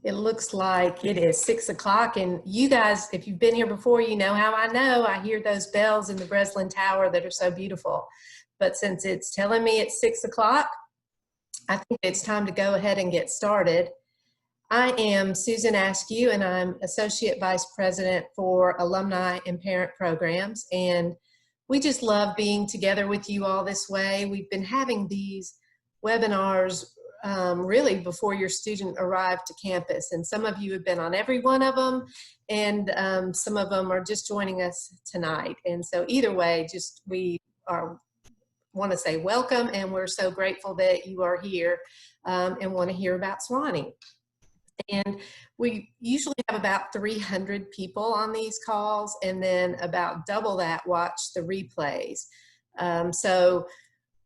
It looks like it is 6 o'clock, and you guys, if you've been here before, you know how I know. I hear those bells in the Breslin Tower that are so beautiful. But since it's telling me it's 6 o'clock, I think it's time to go ahead and get started. I am Susan Askew, and I'm Associate Vice President for Alumni and Parent Programs. And we just love being together with you all this way. We've been having these webinars really before your student arrived to campus. And some of you have been on every one of them, and some of them are just joining us tonight. And so either way, we want to say welcome, and we're so grateful that you are here and want to hear about Sewanee. And we usually have about 300 people on these calls, and then about double that watch the replays. So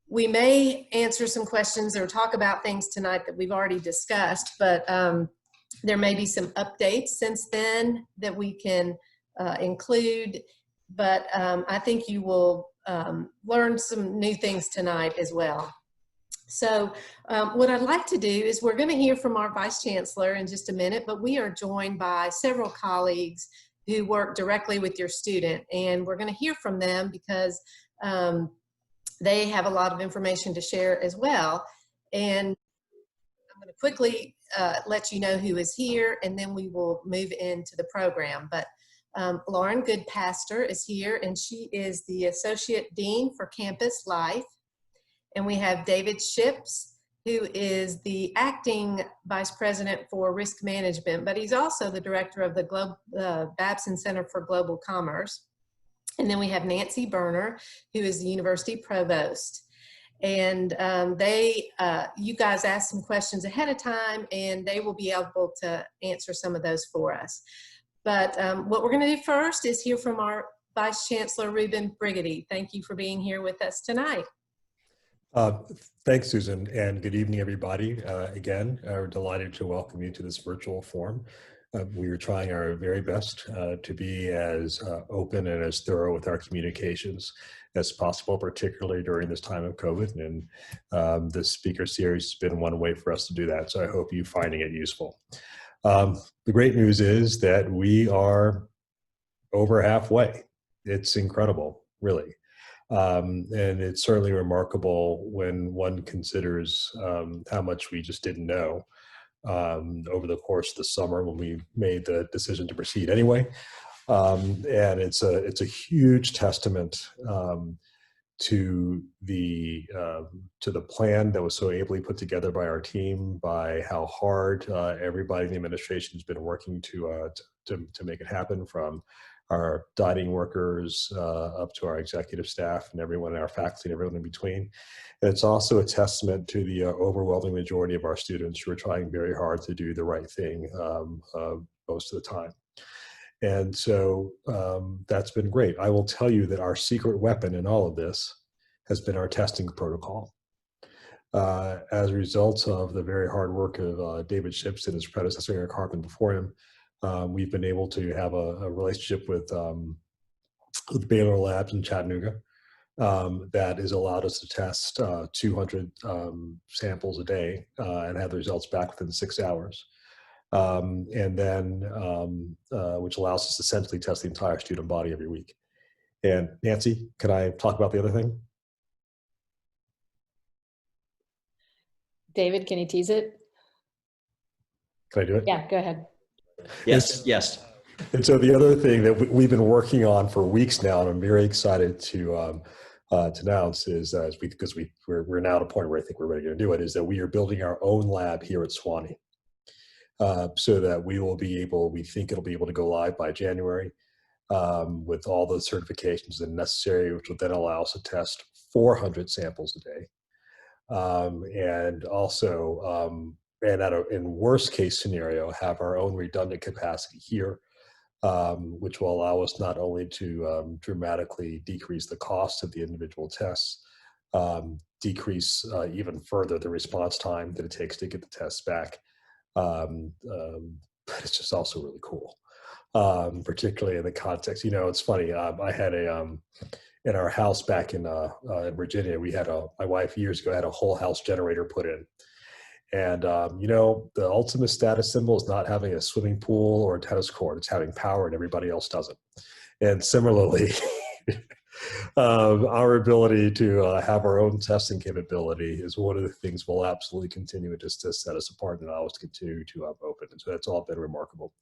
we may answer some questions or talk about things tonight that we've already discussed, but there may be some updates since then that we can include. But I think you will learn some new things tonight as well. So what I'd like to do is we're going to hear from our Vice Chancellor in just a minute, but we are joined by several colleagues who work directly with your student, and we're going to hear from them because they have a lot of information to share as well. And I'm going to quickly let you know who is here, and then we will move into the program. But Lauren Goodpaster is here, and she is the Associate Dean for Campus Life. And we have David Ships, who is the Acting Vice President for Risk Management, but he's also the Director of the Babson Center for Global Commerce. And then we have Nancy Berner, who is the University Provost. And you guys asked some questions ahead of time, and they will be able to answer some of those for us. But what we're going to do first is hear from our Vice Chancellor Ruben Brigety. Thank you for being here with us tonight. Thanks, Susan, and good evening, everybody. Again, we're delighted to welcome you to this virtual forum. We are trying our very best to be as open and as thorough with our communications as possible, particularly during this time of COVID. And this speaker series has been one way for us to do that, so I hope you're finding it useful. The great news is that we are over halfway. It's incredible, really. And it's certainly remarkable when one considers how much we just didn't know over the course of the summer when we made the decision to proceed anyway. And it's a huge testament to the plan that was so ably put together by our team, by how hard everybody in the administration has been working to make it happen, from our dining workers up to our executive staff and everyone in our faculty and everyone in between. And it's also a testament to the overwhelming majority of our students who are trying very hard to do the right thing most of the time. And so that's been great. I will tell you that our secret weapon in all of this has been our testing protocol. As a result of the very hard work of David Ships and his predecessor, Eric Harpin, before him, we've been able to have a relationship with Baylor Labs in Chattanooga that has allowed us to test 200 samples a day and have the results back within 6 hours. And then, which allows us to essentially test the entire student body every week. And Nancy, can I talk about the other thing? David, can you tease it? Can I do it? Yeah, go ahead. Yes, yes. And so the other thing that we've been working on for weeks now, and I'm very excited to announce, is because we're now at a point where I think we're ready to do it, is that we are building our own lab here at Sewanee, so that we think it'll be able to go live by January with all the certifications that are necessary, which will then allow us to test 400 samples a day, and also. And in worst case scenario, have our own redundant capacity here, which will allow us not only to dramatically decrease the cost of the individual tests, decrease even further the response time that it takes to get the tests back, but it's just also really cool, particularly in the context. You know, it's funny, I had in our house back in Virginia, we had my wife years ago had a whole house generator put in. And, you know, the ultimate status symbol is not having a swimming pool or a tennis court. It's having power and everybody else doesn't. And similarly, our ability to have our own testing capability is one of the things we'll absolutely continue just to set us apart and allow us to continue to open. And so that's all been remarkable.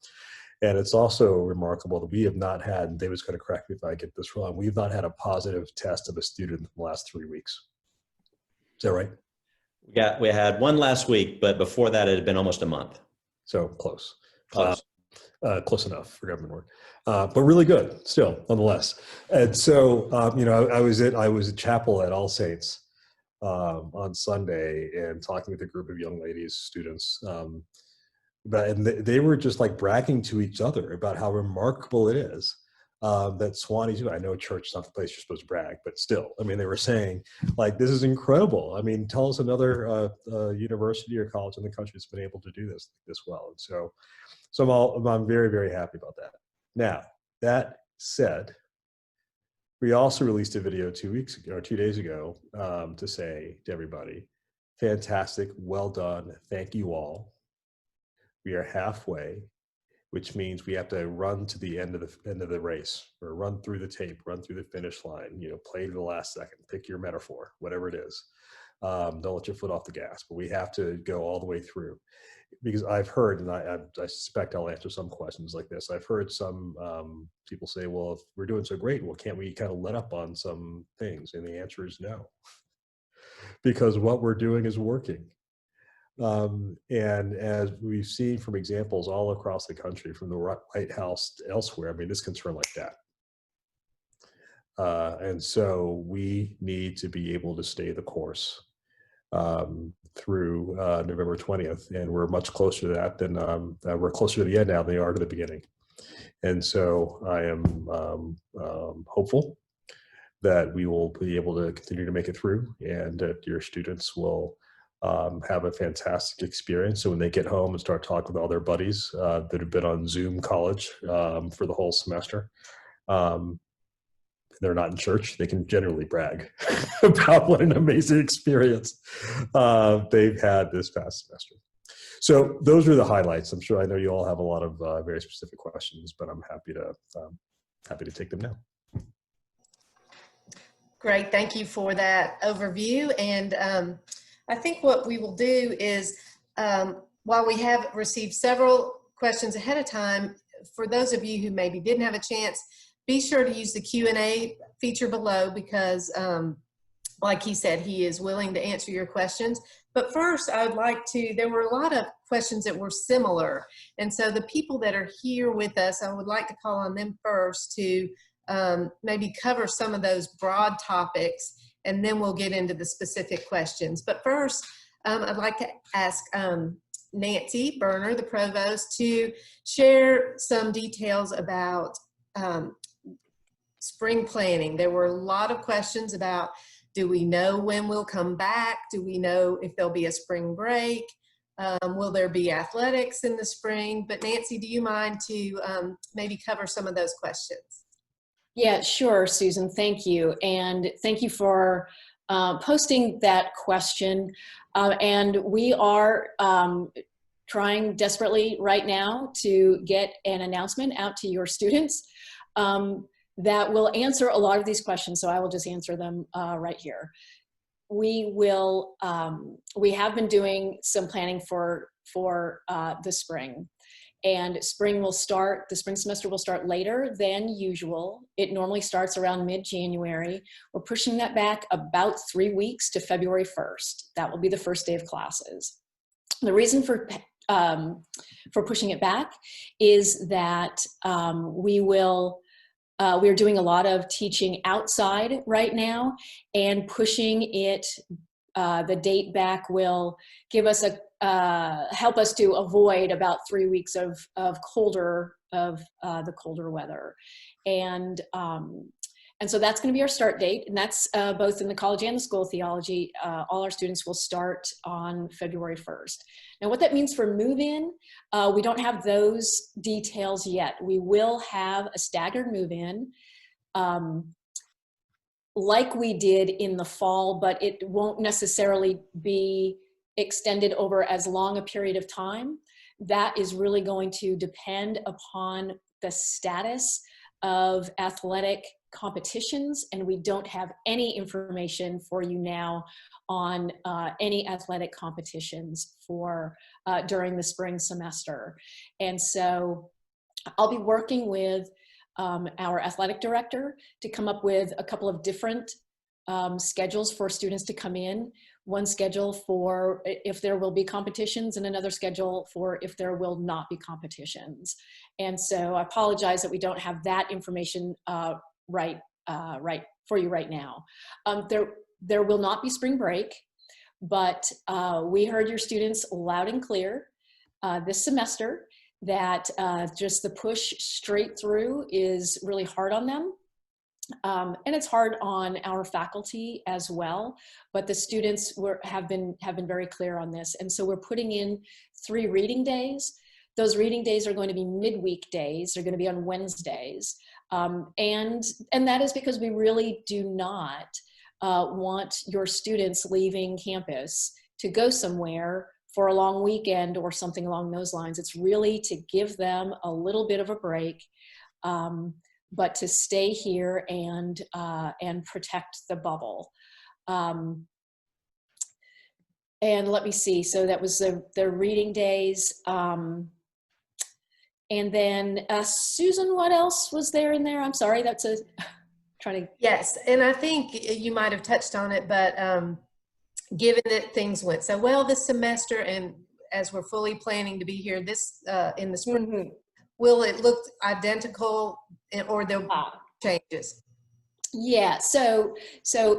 And it's also remarkable that we have not had, and David's going to correct me if I get this wrong, we've not had a positive test of a student in the last 3 weeks. Is that right? We had one last week, but before that, it had been almost a month. So close. Close. Close enough for government work, but really good still, nonetheless. And so, you know, I was at chapel at All Saints on Sunday and talking with a group of young ladies, students, and they were just like bragging to each other about how remarkable it is that Sewanee, I know church is not the place you're supposed to brag, but still, I mean, they were saying like, this is incredible. I mean, tell us another university or college in the country that's been able to do this well. And so I'm very, very happy about that. Now, that said, we also released a video 2 weeks ago, or 2 days ago, to say to everybody, fantastic, well done, thank you all. We are halfway, which means we have to run to the end of the race, or run through the tape, run through the finish line, you know, play to the last second, pick your metaphor, whatever it is. Don't let your foot off the gas, but we have to go all the way through. Because I've heard, and I suspect I'll answer some questions like this. I've heard some people say, well, if we're doing so great, well, can't we kind of let up on some things? And the answer is no, because what we're doing is working. And as we've seen from examples all across the country, from the White House to elsewhere, I mean, this can turn like that. And so we need to be able to stay the course through November 20th, and we're much closer to that than we're closer to the end now than we are to the beginning. And so I am hopeful that we will be able to continue to make it through, and that your students will have a fantastic experience. So when they get home and start talking with all their buddies that have been on Zoom college for the whole semester, they're not in church, they can generally brag about what an amazing experience they've had this past semester. So those are the highlights. I'm sure, I know you all have a lot of very specific questions, but I'm happy to take them now. Great, thank you for that overview. And I think what we will do is, while we have received several questions ahead of time, for those of you who maybe didn't have a chance, be sure to use the Q&A feature below, because like he said, he is willing to answer your questions. But first, I would like to, there were a lot of questions that were similar. And so the people that are here with us, I would like to call on them first to maybe cover some of those broad topics, and then we'll get into the specific questions. But first, I'd like to ask Nancy Berner, the provost, to share some details about spring planning. There were a lot of questions about, do we know when we'll come back? Do we know if there'll be a spring break? Will there be athletics in the spring? But Nancy, do you mind to maybe cover some of those questions? Yeah, sure, Susan, thank you. And thank you for posting that question. And we are trying desperately right now to get an announcement out to your students that will answer a lot of these questions. So I will just answer them right here. We will, we have been doing some planning for the spring. And spring will start, the spring semester will start later than usual. It normally starts around mid-January. We're pushing that back about 3 weeks to February 1st. That will be the first day of classes. The reason for pushing it back is that we're doing a lot of teaching outside right now, and pushing it, the date back will give us help us to avoid about 3 weeks of the colder weather. And so that's going to be our start date, and that's both in the college and the School of Theology. All our students will start on February 1st. Now, what that means for move-in, we don't have those details yet. We will have a staggered move-in, like we did in the fall, but it won't necessarily be extended over as long a period of time, that is really going to depend upon the status of athletic competitions, and we don't have any information for you now on any athletic competitions for during the spring semester. And so I'll be working with our athletic director to come up with a couple of different schedules for students to come in. One schedule for if there will be competitions and another schedule for if there will not be competitions. And so I apologize that we don't have that information right for you right now. There will not be spring break, but we heard your students loud and clear this semester that just the push straight through is really hard on them. And it's hard on our faculty as well, but the students have been very clear on this. And so we're putting in 3 reading days. Those reading days are going to be midweek days. They're going to be on Wednesdays. And that is because we really do not want your students leaving campus to go somewhere for a long weekend or something along those lines. It's really to give them a little bit of a break, but to stay here and protect the bubble. And let me see, so that was the reading days. And then Susan, what else was there in there? I'm sorry, that's trying to. Yes, and I think you might have touched on it, but given that things went so well this semester, and as we're fully planning to be here this in the spring, Mm-hmm. will it look identical, or there'll be changes? Yeah, so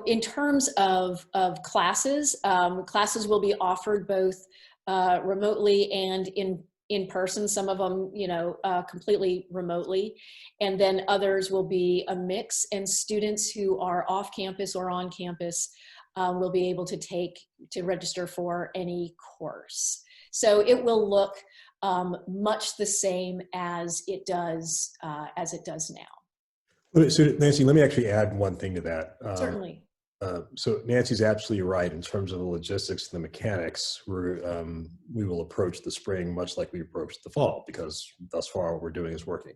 in terms of classes, classes will be offered both remotely and in person. Some of them, completely remotely, and then others will be a mix. And students who are off campus or on campus will be able to register for any course. So it will look much the same as it does now. So Nancy, let me actually add one thing to that. Certainly. So Nancy's absolutely right in terms of the logistics and the mechanics. We will approach the spring much like we approached the fall, because thus far what we're doing is working.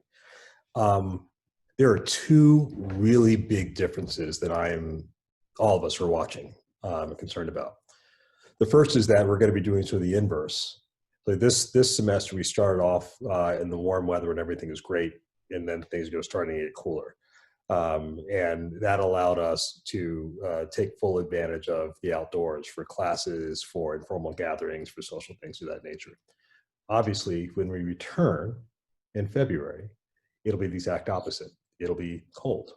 There are 2 really big differences that all of us are watching and concerned about. The first is that we're going to be doing sort of the inverse. So this semester we started off in the warm weather and everything is great, and then things go starting to get cooler. And that allowed us to take full advantage of the outdoors for classes, for informal gatherings, for social things of that nature. Obviously, when we return in February, it'll be the exact opposite. It'll be cold.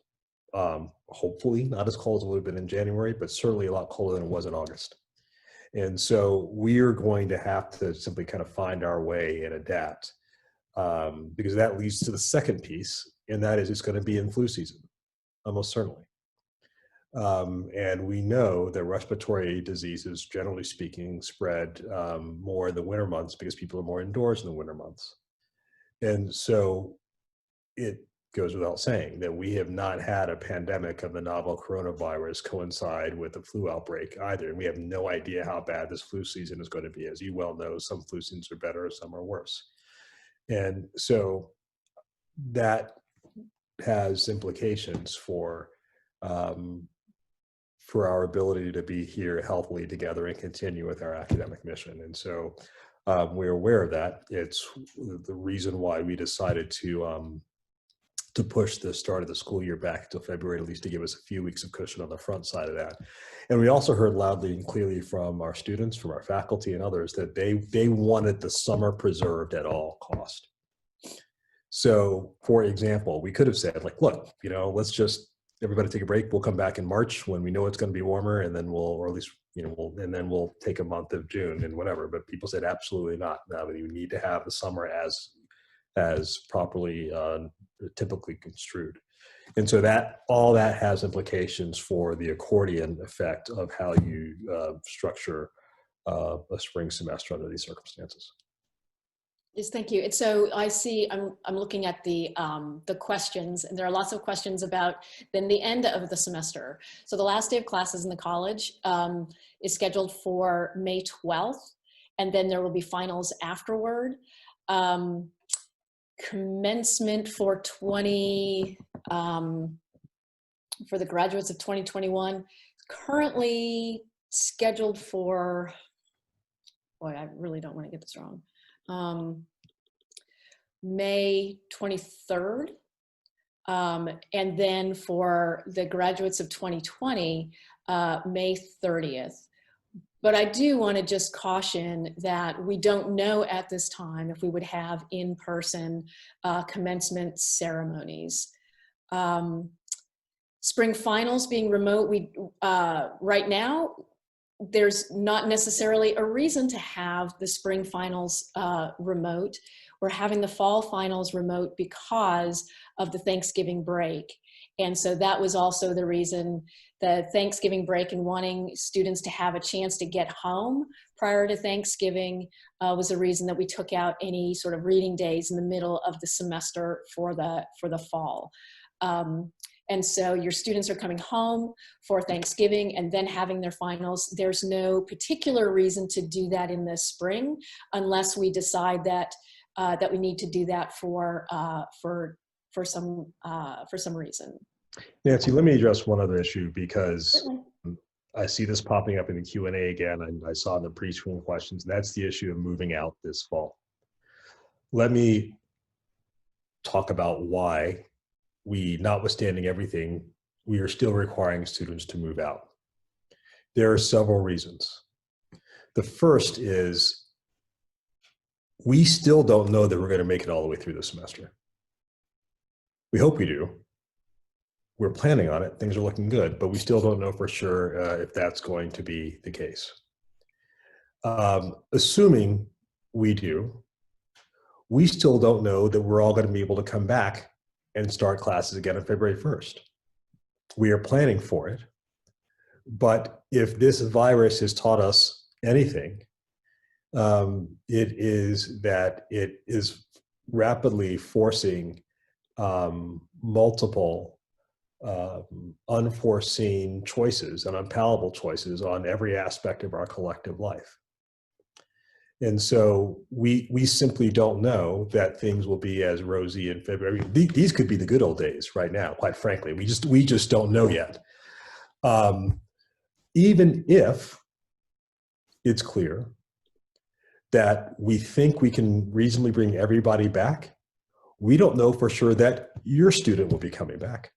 Hopefully not as cold as it would have been in January, but certainly a lot colder than it was in August. And so we are going to have to simply kind of find our way and adapt, because that leads to the second piece, and that is it's going to be in flu season, almost certainly. And we know that respiratory diseases, generally speaking, spread more in the winter months because people are more indoors in the winter months. And so it goes without saying that we have not had a pandemic of the novel coronavirus coincide with a flu outbreak either. And we have no idea how bad this flu season is going to be. As you well know, some flu seasons are better, some are worse. And so that has implications for our ability to be here healthily together and continue with our academic mission. And so we're aware of that. It's the reason why we decided to push the start of the school year back till February, at least to give us a few weeks of cushion on the front side of that. And we also heard loudly and clearly from our students, from our faculty and others, that they wanted the summer preserved at all cost. So, for example, we could have said, like, look, let's just everybody take a break. We'll come back in March when we know it's going to be warmer, and then we'll take a month of June and whatever. But people said absolutely not. Now you need to have the summer as properly typically construed. And so all that has implications for the accordion effect of how you structure a spring semester under these circumstances. Yes, thank you. And so I see, I'm looking at the questions, and there are lots of questions about then the end of the semester. So the last day of classes in the college is scheduled for May 12th, and then there will be finals afterward. Commencement for for the graduates of 2021, currently scheduled for, boy, I really don't want to get this wrong. May 23rd. And then for the graduates of 2020, May 30th. But I do want to just caution that we don't know at this time if we would have in-person commencement ceremonies. Spring finals being remote, right now, there's not necessarily a reason to have the spring finals remote. We're having the fall finals remote because of the Thanksgiving break. And so that was also the reason, the Thanksgiving break, and wanting students to have a chance to get home prior to Thanksgiving was the reason that we took out any sort of reading days in the middle of the semester for the fall. And so your students are coming home for Thanksgiving and then having their finals. There's no particular reason to do that in the spring unless we decide that that we need to do that for some reason. Nancy, let me address one other issue, because Certainly. I see this popping up in the Q&A again, and I saw in the pre-screen questions. That's the issue of moving out this fall. Let me talk about why we, notwithstanding everything, we are still requiring students to move out. There are several reasons. The first is we still don't know that we're going to make it all the way through the semester. We hope we do. We're planning on it. Things are looking good, but we still don't know for sure if that's going to be the case. Assuming we do, we still don't know that we're all going to be able to come back and start classes again on February 1st. We are planning for it, but if this virus has taught us anything, it is that it is rapidly forcing multiple unforeseen choices and unpalatable choices on every aspect of our collective life. And so we simply don't know that things will be as rosy in February. These could be the good old days right now, quite frankly. We just don't know yet. Even if it's clear that we think we can reasonably bring everybody back, we don't know for sure that your student will be coming back.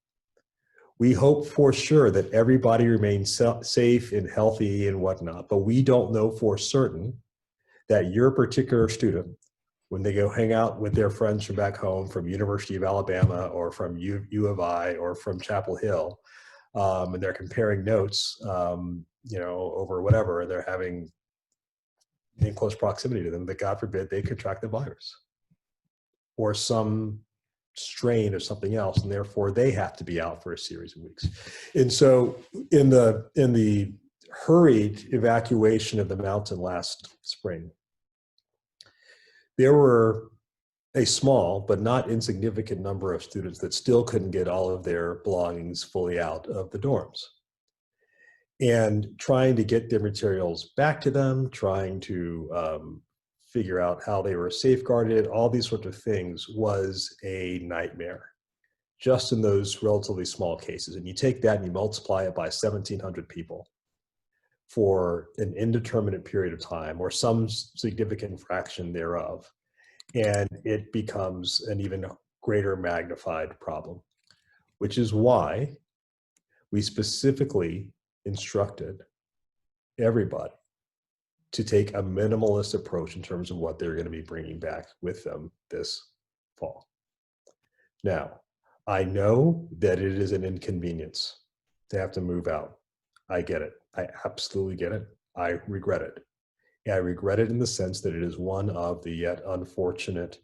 We hope for sure that everybody remains safe and healthy and whatnot, but we don't know for certain that your particular student, when they go hang out with their friends from back home, from University of Alabama or from U of I or from Chapel Hill, and they're comparing notes, over whatever, and they're having in close proximity to them, that God forbid they contract the virus or some strain of something else, and therefore they have to be out for a series of weeks. And so in the hurried evacuation of the mountain last spring, there were a small but not insignificant number of students that still couldn't get all of their belongings fully out of the dorms. And trying to get their materials back to them, trying to figure out how they were safeguarded, all these sorts of things was a nightmare, just in those relatively small cases. And you take that and you multiply it by 1,700 people for an indeterminate period of time, or some significant fraction thereof, and it becomes an even greater magnified problem, which is why we specifically instructed everybody to take a minimalist approach in terms of what they're going to be bringing back with them this fall. Now, I know that it is an inconvenience to have to move out. I get it. I absolutely get it. I regret it. And I regret it in the sense that it is one of the yet unfortunate,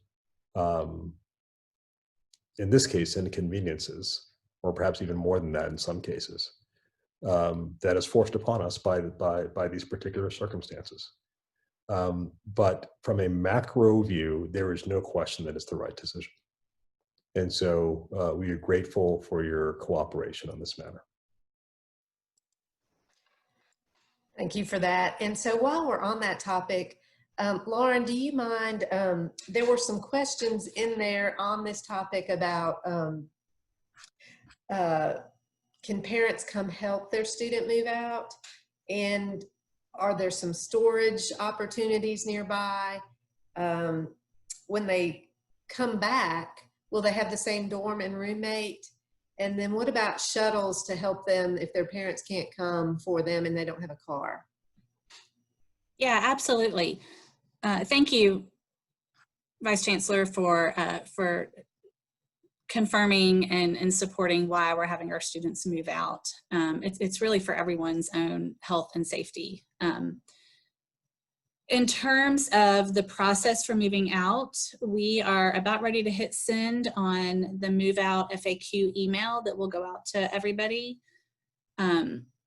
in this case, inconveniences, or perhaps even more than that in some cases, that is forced upon us by these particular circumstances. But from a macro view, there is no question that it's the right decision. And so we are grateful for your cooperation on this matter. Thank you for that. And so while we're on that topic, Lauren, do you mind, there were some questions in there on this topic about can parents come help their student move out? And are there some storage opportunities nearby? When they come back, will they have the same dorm and roommate? And then what about shuttles to help them if their parents can't come for them and they don't have a car? Yeah, absolutely. Thank you, Vice Chancellor, for confirming and supporting why we're having our students move out. It's really for everyone's own health and safety. In terms of the process for moving out, we are about ready to hit send on the move out FAQ email that will go out to everybody.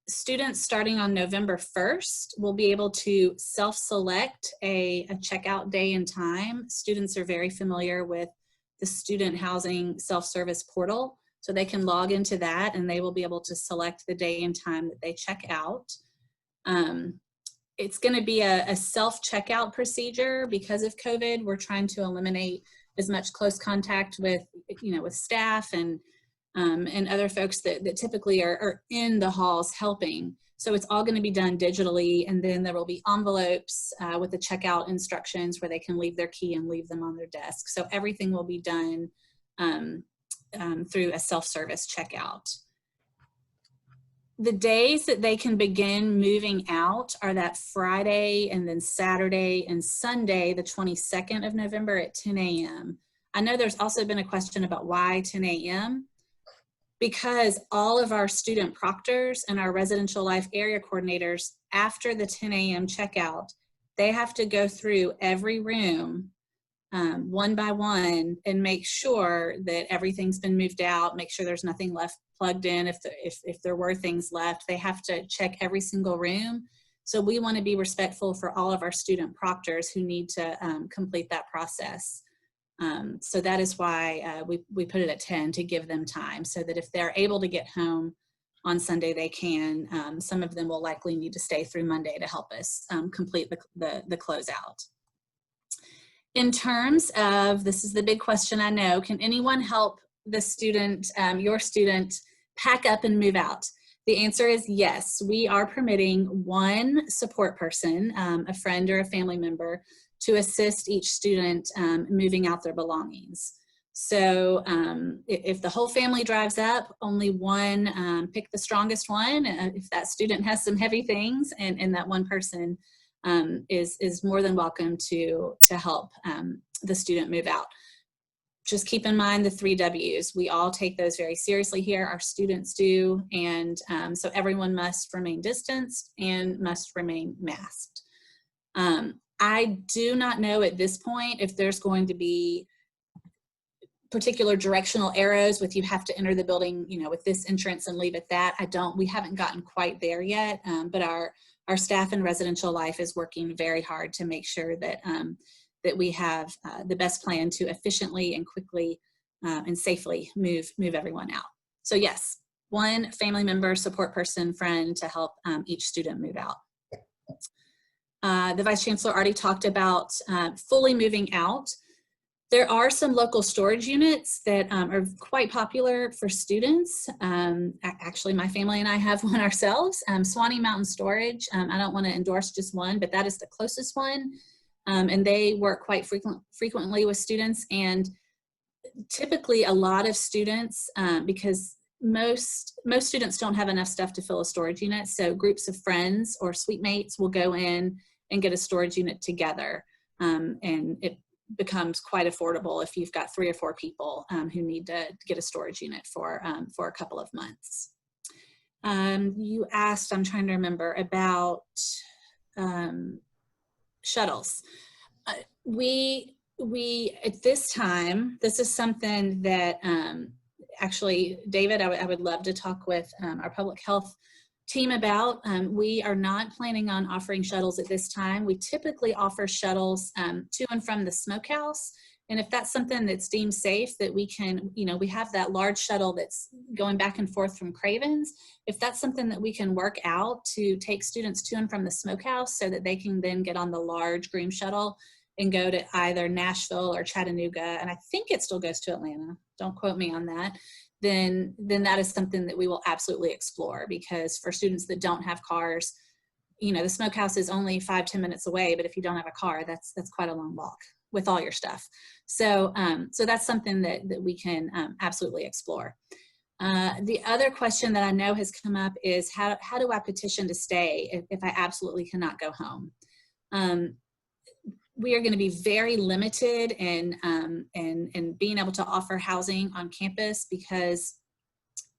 Students starting on November 1st will be able to self-select a checkout day and time. Students are very familiar with the student housing self-service portal, so they can log into that and they will be able to select the day and time that they check out. It's going to be a self-checkout procedure because of COVID. We're trying to eliminate as much close contact with, with staff and other folks that typically are in the halls helping. So it's all going to be done digitally, and then there will be envelopes with the checkout instructions where they can leave their key and leave them on their desk. So everything will be done through a self-service checkout. The days that they can begin moving out are that Friday and then Saturday and Sunday, the 22nd of November at 10 a.m. I know there's also been a question about why 10 a.m. because all of our student proctors and our residential life area coordinators, after the 10 a.m. checkout, they have to go through every room one by one and make sure that everything's been moved out, make sure there's nothing left plugged in. If there were things left, they have to check every single room. So we want to be respectful for all of our student proctors who need to complete that process. So that is why we put it at 10 to give them time, so that if they're able to get home on Sunday, they can. Some of them will likely need to stay through Monday to help us complete the closeout. In terms of, this is the big question I know, can anyone help the student, your student, pack up and move out? The answer is yes. We are permitting one support person, a friend or a family member, to assist each student moving out their belongings. So if the whole family drives up, only one, pick the strongest one. If that student has some heavy things, and that one person is more than welcome to help the student move out. Just keep in mind the 3 W's. We all take those very seriously here. Our students do. And so everyone must remain distanced and must remain masked. I do not know at this point if there's going to be particular directional arrows with you have to enter the building, with this entrance and leave at that. We haven't gotten quite there yet, but our staff in residential life is working very hard to make sure that that we have the best plan to efficiently and quickly and safely move everyone out. So yes, one family member, support person, friend to help each student move out. The Vice Chancellor already talked about fully moving out. There are some local storage units that are quite popular for students. Actually, my family and I have one ourselves, Sewanee Mountain Storage. I don't want to endorse just one, but that is the closest one. And they work quite frequently with students, and typically a lot of students, because most students don't have enough stuff to fill a storage unit, so groups of friends or suite mates will go in and get a storage unit together, and it becomes quite affordable if you've got 3 or 4 people who need to get a storage unit for a couple of months. You asked, I'm trying to remember, about shuttles. We at this time, this is something that actually, David, I would love to talk with our public health team about. We are not planning on offering shuttles at this time. We typically offer shuttles to and from the smokehouse. And if that's something that's deemed safe, that we can, we have that large shuttle that's going back and forth from Cravens. If that's something that we can work out to take students to and from the smokehouse so that they can then get on the large Groom shuttle and go to either Nashville or Chattanooga, and I think it still goes to Atlanta, don't quote me on that, then that is something that we will absolutely explore, because for students that don't have cars, the smokehouse is only 5-10 minutes away, but if you don't have a car, that's quite a long walk with all your stuff. So that's something that we can absolutely explore. The other question that I know has come up is how do I petition to stay if I absolutely cannot go home? We are going to be very limited in being able to offer housing on campus, because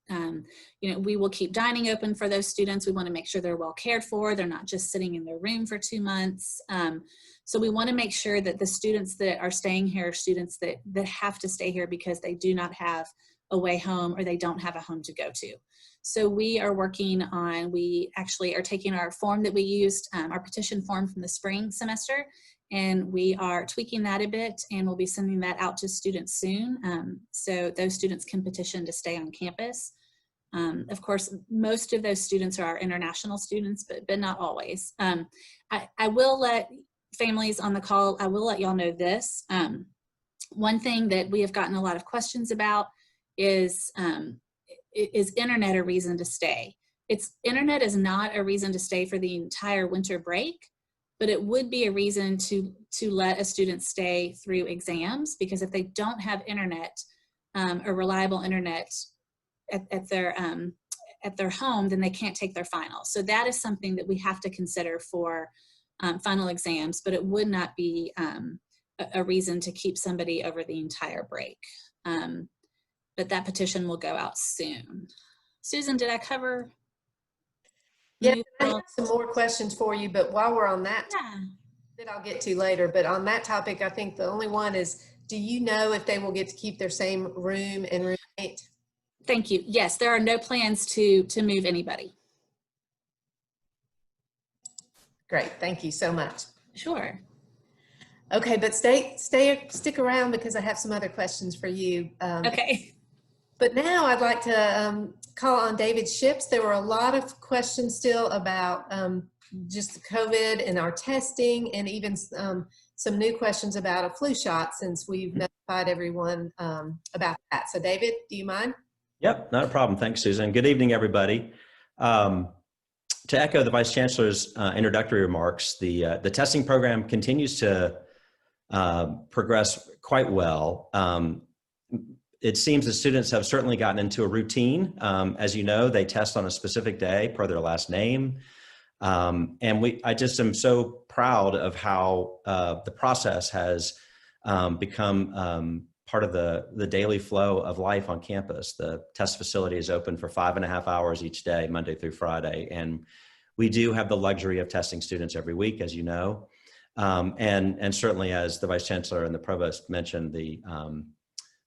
we will keep dining open for those students. We want to make sure they're well cared for. They're not just sitting in their room for 2 months. So we want to make sure that the students that are staying here are students that have to stay here because they do not have a way home or they don't have a home to go to. So we are working on, we actually are taking our form that we used, our petition form from the spring semester, and we are tweaking that a bit, and we'll be sending that out to students soon. So those students can petition to stay on campus. Of course, most of those students are our international students, but not always. I will let families on the call, I will let y'all know this. One thing that we have gotten a lot of questions about is internet a reason to stay? Internet is not a reason to stay for the entire winter break, but it would be a reason to let a student stay through exams, because if they don't have internet, or reliable internet at their home, then they can't take their final. So that is something that we have to consider for final exams, but it would not be a reason to keep somebody over the entire break. But that petition will go out soon. Susan, did I cover? Yeah, I have some more questions for you, but while we're on that, that I'll get to later, but on that topic, I think the only one is, do you know if they will get to keep their same room and roommate? Thank you. Yes, there are no plans to move anybody. Great, thank you so much. Sure. Okay, but stick around, because I have some other questions for you. Okay. But now I'd like to call on David Ships. There were a lot of questions still about just the COVID and our testing, and even some new questions about a flu shot, since we've notified everyone about that. So David, do you mind? Yep, not a problem. Thanks, Susan. Good evening, everybody. To echo the Vice Chancellor's introductory remarks, the testing program continues to progress quite well. It seems the students have certainly gotten into a routine. As you know, they test on a specific day per their last name. And I just am so proud of how the process has become part of the daily flow of life on campus. The test facility is open for 5.5 hours each day, Monday through Friday. And we do have the luxury of testing students every week, as you know. And certainly, as the Vice Chancellor and the Provost mentioned,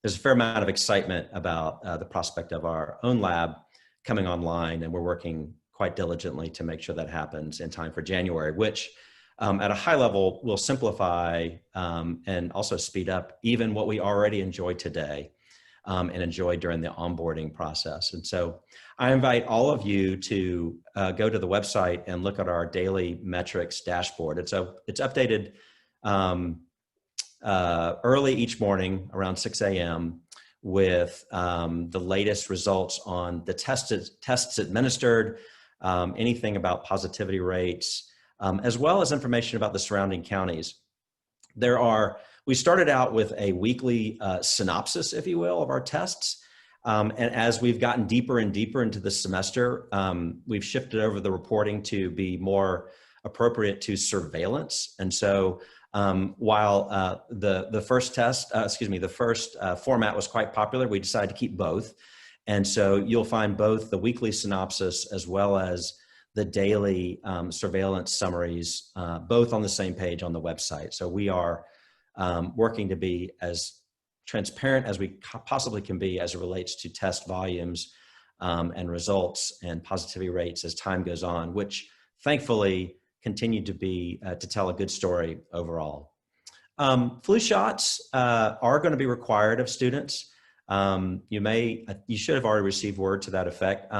there's a fair amount of excitement about the prospect of our own lab coming online, and we're working quite diligently to make sure that happens in time for January, which at a high level will simplify and also speed up even what we already enjoy today and enjoy during the onboarding process. And so I invite all of you to go to the website and look at our daily metrics dashboard. It's updated early each morning around 6 a.m. with the latest results on the tests administered, anything about positivity rates, as well as information about the surrounding counties. We started out with a weekly synopsis, if you will, of our tests. And as we've gotten deeper and deeper into the semester, we've shifted over the reporting to be more appropriate to surveillance. And so while the first format was quite popular, we decided to keep both. And so you'll find both the weekly synopsis as well as the daily surveillance summaries, both on the same page on the website. So we are working to be as transparent as we possibly can be as it relates to test volumes and results and positivity rates as time goes on, which thankfully continue to be to tell a good story overall. Flu shots are going to be required of students. You should have already received word to that effect.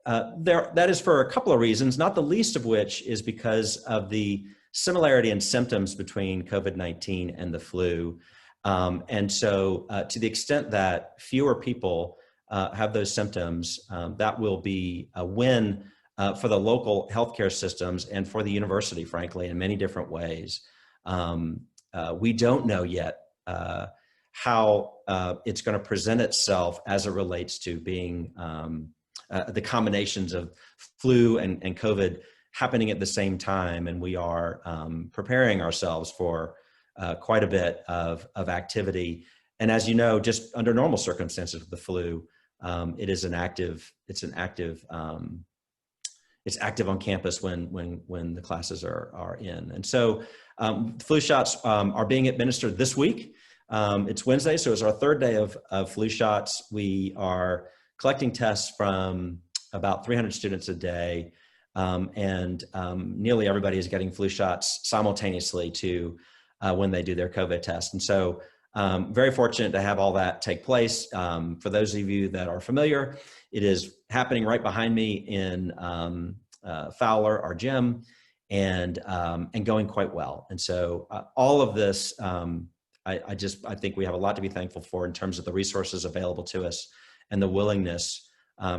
That is for a couple of reasons, not the least of which is because of the similarity in symptoms between COVID-19 and the flu. And so to the extent that fewer people have those symptoms, that will be a win for the local healthcare systems and for the university, frankly, in many different ways. We don't know yet how it's going to present itself as it relates to being the combinations of flu and COVID happening at the same time. And we are preparing ourselves for quite a bit of activity. And as you know, just under normal circumstances with the flu, it's active on campus when the classes are in. And so flu shots are being administered this week. It's Wednesday, so it's our third day of flu shots. We are collecting tests from about 300 students a day, and nearly everybody is getting flu shots simultaneously to when they do their COVID test. And so very fortunate to have all that take place. For those of you that are familiar, it is happening right behind me in Fowler, our gym, and going quite well. And so all of this, I think we have a lot to be thankful for in terms of the resources available to us and the willingness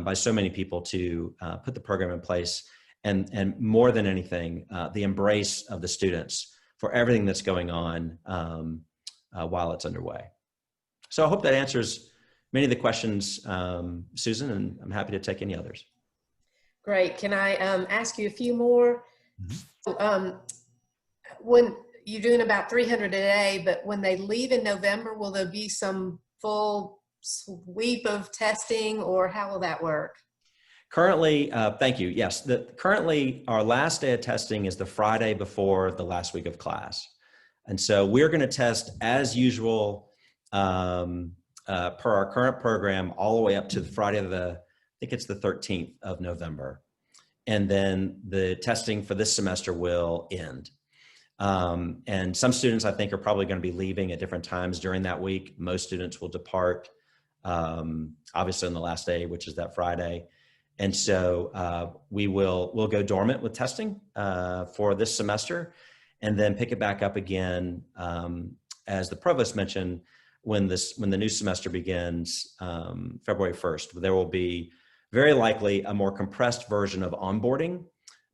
by so many people to put the program in place, and more than anything, the embrace of the students for everything that's going on while it's underway. So I hope that answers many of the questions, Susan, and I'm happy to take any others. Great. Can I ask you a few more? Mm-hmm. When you're doing about 300 a day, but when they leave in November, will there be some full sweep of testing, or how will that work? Currently, thank you. Yes, currently our last day of testing is the Friday before the last week of class. And so we're going to test as usual per our current program all the way up to the Friday I think it's the 13th of November. And then the testing for this semester will end. And some students I think are probably going to be leaving at different times during that week. Most students will depart obviously on the last day, which is that Friday. And so we'll go dormant with testing for this semester, and then pick it back up again, as the provost mentioned, when the new semester begins February 1st. There will be very likely a more compressed version of onboarding,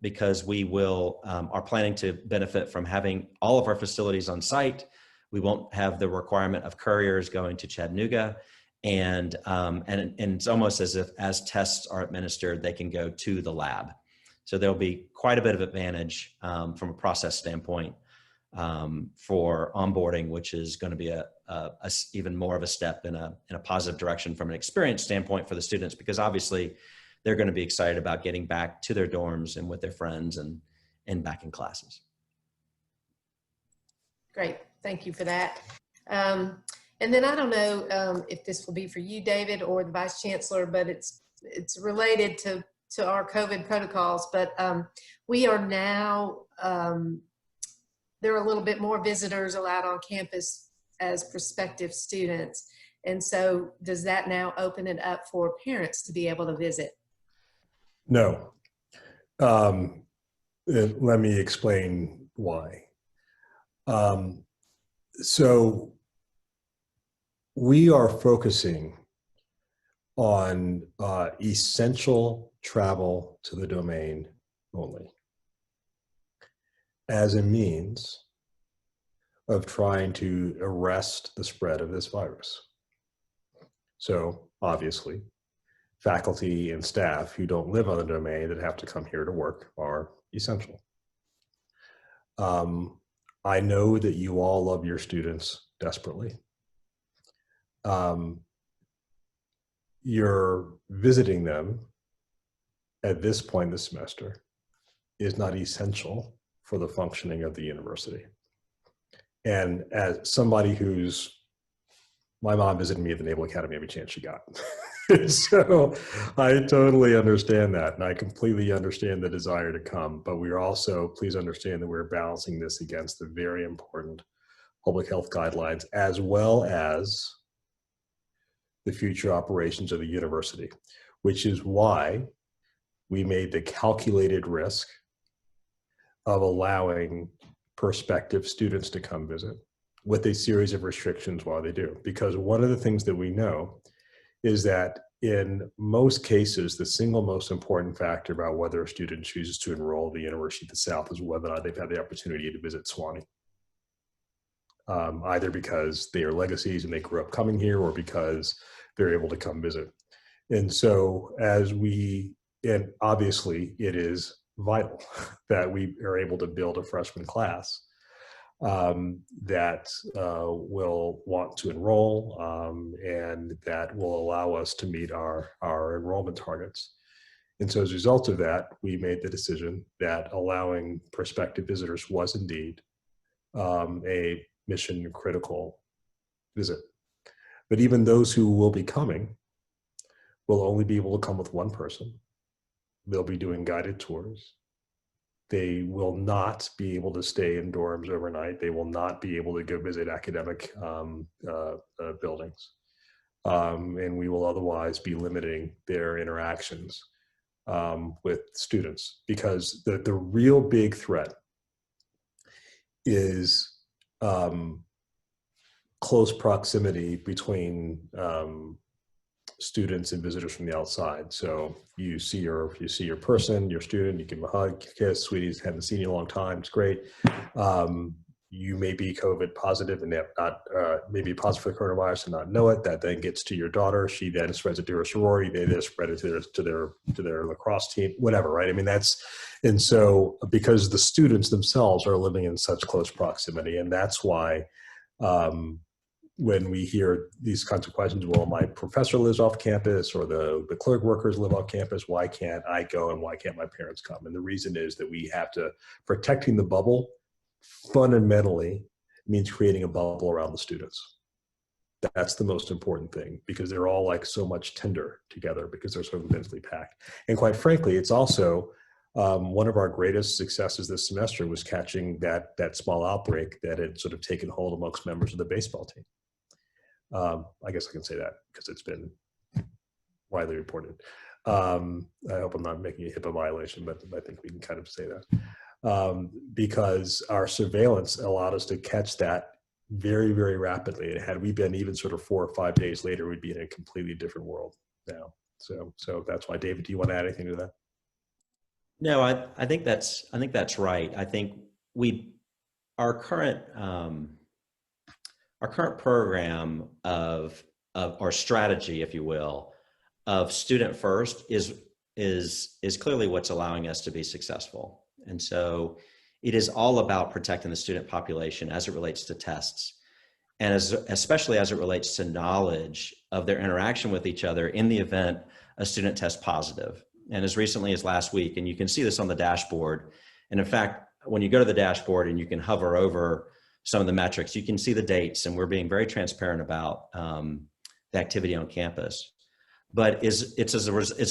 because we are planning to benefit from having all of our facilities on site. We won't have the requirement of couriers going to Chattanooga. And it's almost as if as tests are administered, they can go to the lab. So there'll be quite a bit of advantage from a process standpoint for onboarding, which is going to be even more of a step in a positive direction from an experience standpoint for the students, because obviously they're going to be excited about getting back to their dorms and with their friends and back in classes. Great, thank you for that. And then I don't know if this will be for you, David, or the Vice Chancellor, but it's related to our COVID protocols. But we are now, there are a little bit more visitors allowed on campus as prospective students. And so does that now open it up for parents to be able to visit? No. Let me explain why. So we are focusing on essential travel to the domain only as a means of trying to arrest the spread of this virus. So obviously, faculty and staff who don't live on the domain that have to come here to work are essential. I know that you all love your students desperately. You're visiting them at this point in the semester is not essential for the functioning of the university. And as somebody my mom visited me at the Naval Academy every chance she got. So I totally understand that. And I completely understand the desire to come, but we are also, please understand that we're balancing this against the very important public health guidelines, as well as the future operations of the university, which is why we made the calculated risk of allowing prospective students to come visit with a series of restrictions while they do. Because one of the things that we know is that in most cases, the single most important factor about whether a student chooses to enroll at the University of the South is whether or not they've had the opportunity to visit Sewanee. Either because they are legacies and they grew up coming here, or because they're able to come visit. And so and obviously it is vital that we are able to build a freshman class that will want to enroll and that will allow us to meet our enrollment targets. And so as a result of that, we made the decision that allowing prospective visitors was indeed a mission critical visit. But even those who will be coming will only be able to come with one person. They'll be doing guided tours. They will not be able to stay in dorms overnight. They will not be able to go visit academic buildings. And we will otherwise be limiting their interactions with students, because the real big threat is close proximity between students and visitors from the outside. So you see your person, your student, you give them a hug, kiss, sweeties, haven't seen you in a long time, it's great. You may be COVID positive and maybe positive for the coronavirus and not know it. That then gets to your daughter. She then spreads it to her sorority. They then spread it to their lacrosse team, whatever, right? I mean, and so because the students themselves are living in such close proximity, and that's why when we hear these kinds of questions, well, my professor lives off campus or the clerk workers live off campus, why can't I go and why can't my parents come? And the reason is that we have to, protecting the bubble fundamentally means creating a bubble around the students. That's the most important thing, because they're all like so much tinder together because they're so densely packed. And quite frankly, it's also one of our greatest successes this semester was catching that small outbreak that had sort of taken hold amongst members of the baseball team. I guess I can say that because it's been widely reported. I hope I'm not making a HIPAA violation, but I think we can kind of say that because our surveillance allowed us to catch that very, very rapidly. And had we been even sort of 4 or 5 days later, we'd be in a completely different world now. So that's why. David, do you want to add anything to that? No, I think that's right. I think our current program of our strategy, if you will, of student first is clearly what's allowing us to be successful. And so it is all about protecting the student population as it relates to tests, and especially as it relates to knowledge of their interaction with each other in the event a student tests positive. And as recently as last week, and you can see this on the dashboard. And in fact, when you go to the dashboard and you can hover over some of the metrics, you can see the dates, and we're being very transparent about the activity on campus. But it's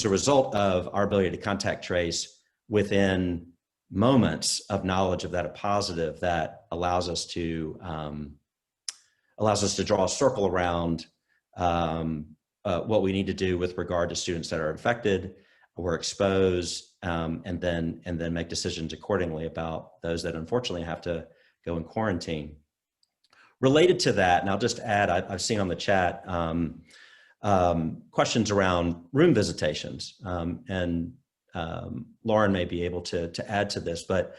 a result of our ability to contact trace within moments of knowledge of that a positive that allows us to draw a circle around what we need to do with regard to students that are infected or exposed, and then make decisions accordingly about those that unfortunately have to go in quarantine. Related to that, and I'll just add, I've seen on the chat questions around room visitations, and Lauren may be able to add to this, but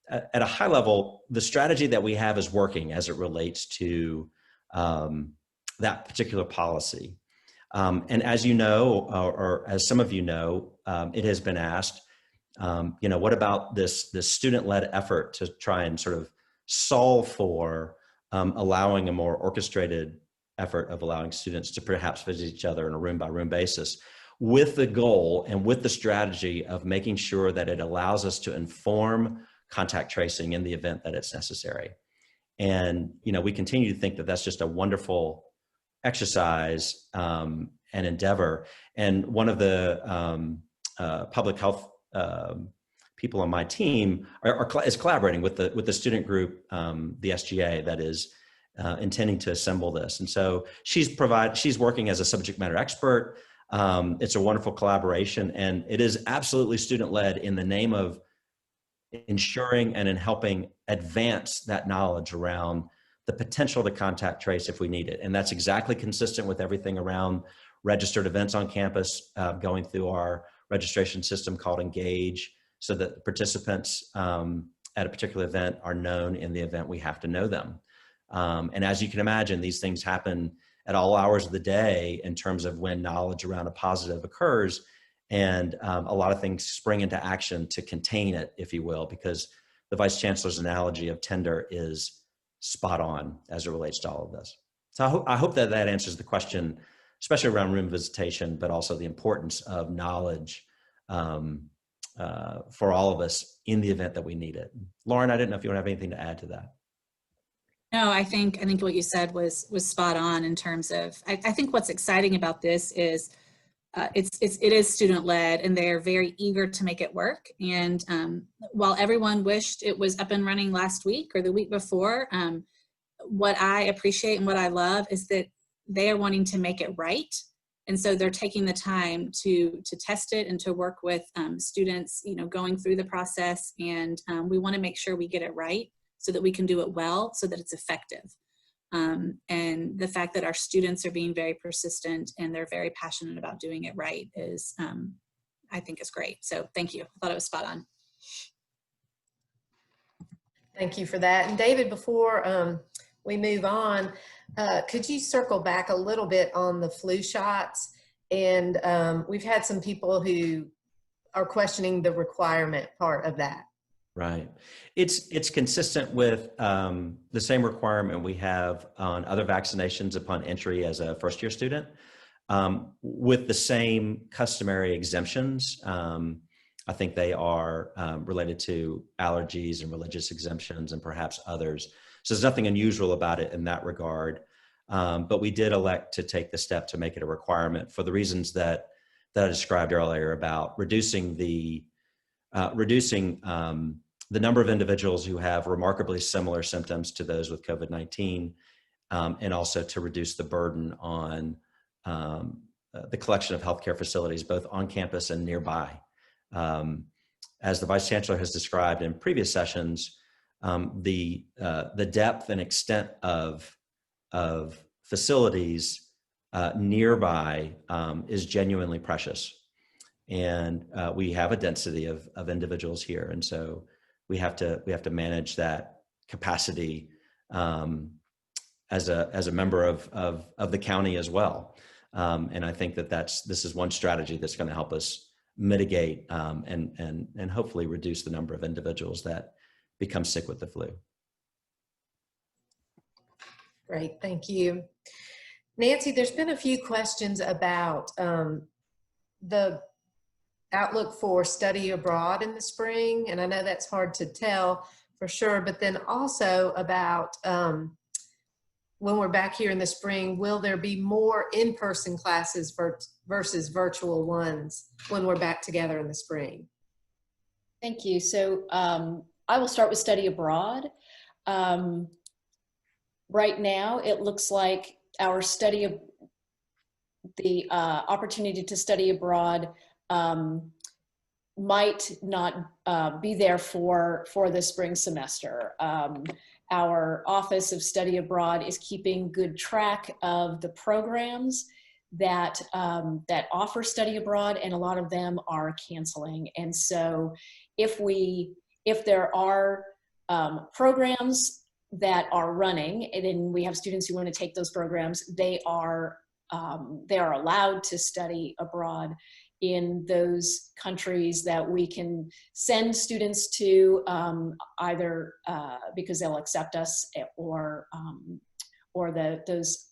at a high level, the strategy that we have is working as it relates to that particular policy. And as you know, or as some of you know, it has been asked, what about this student-led effort to try and sort of solve for allowing a more orchestrated effort of allowing students to perhaps visit each other on a room-by-room basis, with the goal and with the strategy of making sure that it allows us to inform contact tracing in the event that it's necessary. And we continue to think that that's just a wonderful exercise, and endeavor. And one of the public health people on my team is collaborating with the student group, the SGA, that is intending to assemble this. And so she's working as a subject matter expert. It's a wonderful collaboration, and it is absolutely student-led in the name of ensuring and in helping advance that knowledge around the potential to contact trace if we need it. And that's exactly consistent with everything around registered events on campus, going through our registration system called Engage, so that participants at a particular event are known in the event we have to know them. And as you can imagine, these things happen at all hours of the day in terms of when knowledge around a positive occurs. And a lot of things spring into action to contain it, if you will, because the Vice Chancellor's analogy of Tinder is spot on as it relates to all of this. So I hope that answers the question, especially around room visitation, but also the importance of knowledge for all of us in the event that we need it. Lauren, I didn't know if you want to have anything to add to that. No, I think what you said was spot on in terms of, I think what's exciting about this is it is student led, and they're very eager to make it work. And while everyone wished it was up and running last week or the week before, what I appreciate and what I love is that they are wanting to make it right. And so they're taking the time to test it and to work with students, going through the process. And we want to make sure we get it right so that we can do it well, so that it's effective. And the fact that our students are being very persistent and they're very passionate about doing it right is, I think, is great. So thank you. I thought it was spot on. Thank you for that. And David, before we move on, could you circle back a little bit on the flu shots? And we've had some people who are questioning the requirement part of that. Right. It's consistent with the same requirement we have on other vaccinations upon entry as a first-year student, with the same customary exemptions. I think they are related to allergies and religious exemptions and perhaps others. So there's nothing unusual about it in that regard. But we did elect to take the step to make it a requirement for the reasons that I described earlier about reducing the number of individuals who have remarkably similar symptoms to those with COVID-19, and also to reduce the burden on the collection of healthcare facilities, both on campus and nearby. As the Vice Chancellor has described in previous sessions, the depth and extent of facilities nearby is genuinely precious. And we have a density of individuals here. And so we have to manage that capacity as a member of the county as well. And I think this is one strategy that's going to help us mitigate and hopefully reduce the number of individuals that become sick with the flu. Great, thank you. Nancy, there's been a few questions about the outlook for study abroad in the spring, and I know that's hard to tell for sure, but then also about when we're back here in the spring, will there be more in-person classes versus virtual ones when we're back together in the spring? Thank you. So I will start with study abroad. Right now, it looks like our the opportunity to study abroad might not be there for the spring semester. Our Office of Study Abroad is keeping good track of the programs that offer study abroad, and a lot of them are canceling. And so if there are programs that are running, and then we have students who want to take those programs, they are allowed to study abroad in those countries that we can send students to, either because they'll accept us, or those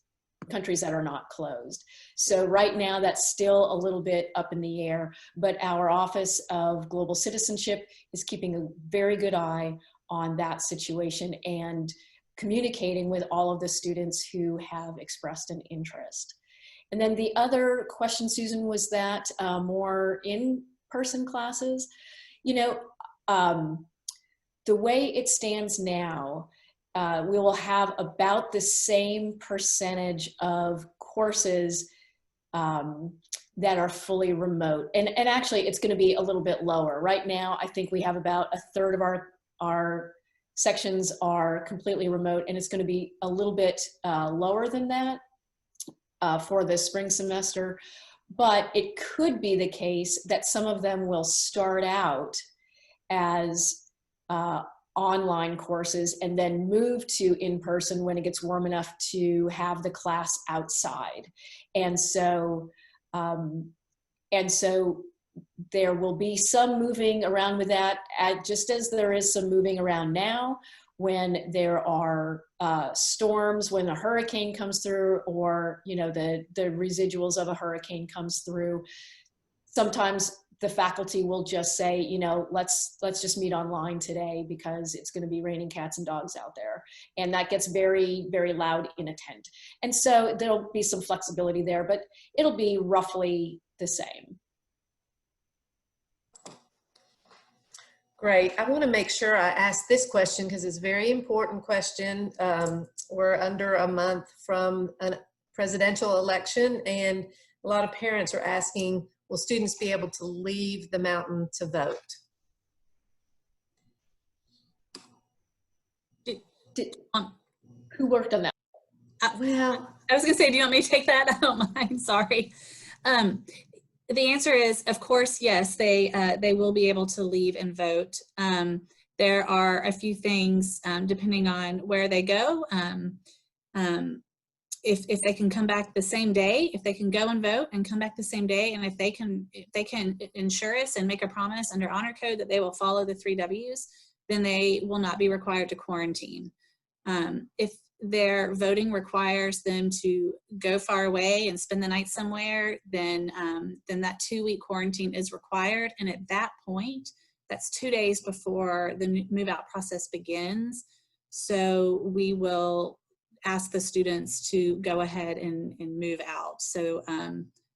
countries that are not closed. So right now that's still a little bit up in the air, but our Office of Global Citizenship is keeping a very good eye on that situation and communicating with all of the students who have expressed an interest. And then the other question, Susan, was that more in-person classes? You know, the way it stands now, we will have about the same percentage of courses that are fully remote. And actually, it's going to be a little bit lower. Right now, I think we have about a third of our sections are completely remote, and it's going to be a little bit lower than that for the spring semester. But it could be the case that some of them will start out as online courses and then move to in-person when it gets warm enough to have the class outside. And so there will be some moving around with that, just as there is some moving around now when there are storms, when a hurricane comes through, or you know the residuals of a hurricane comes through. Sometimes the faculty will just say, you know, let's just meet online today because it's going to be raining cats and dogs out there. And that gets very, very loud in a tent. And so there'll be some flexibility there, but it'll be roughly the same. Great. I want to make sure I ask this question because it's a very important question. We're under a month from a presidential election, and a lot of parents are asking, will students be able to leave the mountain to vote? Who worked on that? Well, I was gonna say, do you want me to take that? I don't mind, sorry. The answer is, of course, yes, they will be able to leave and vote. There are a few things depending on where they go. If they can come back the same day, if they can go and vote and come back the same day, and if they can ensure us and make a promise under honor code that they will follow the 3 W's, then they will not be required to quarantine. If their voting requires them to go far away and spend the night somewhere, then that 2-week quarantine is required. And at that point, that's 2 days before the move out process begins. So we will ask the students to go ahead and move out. So,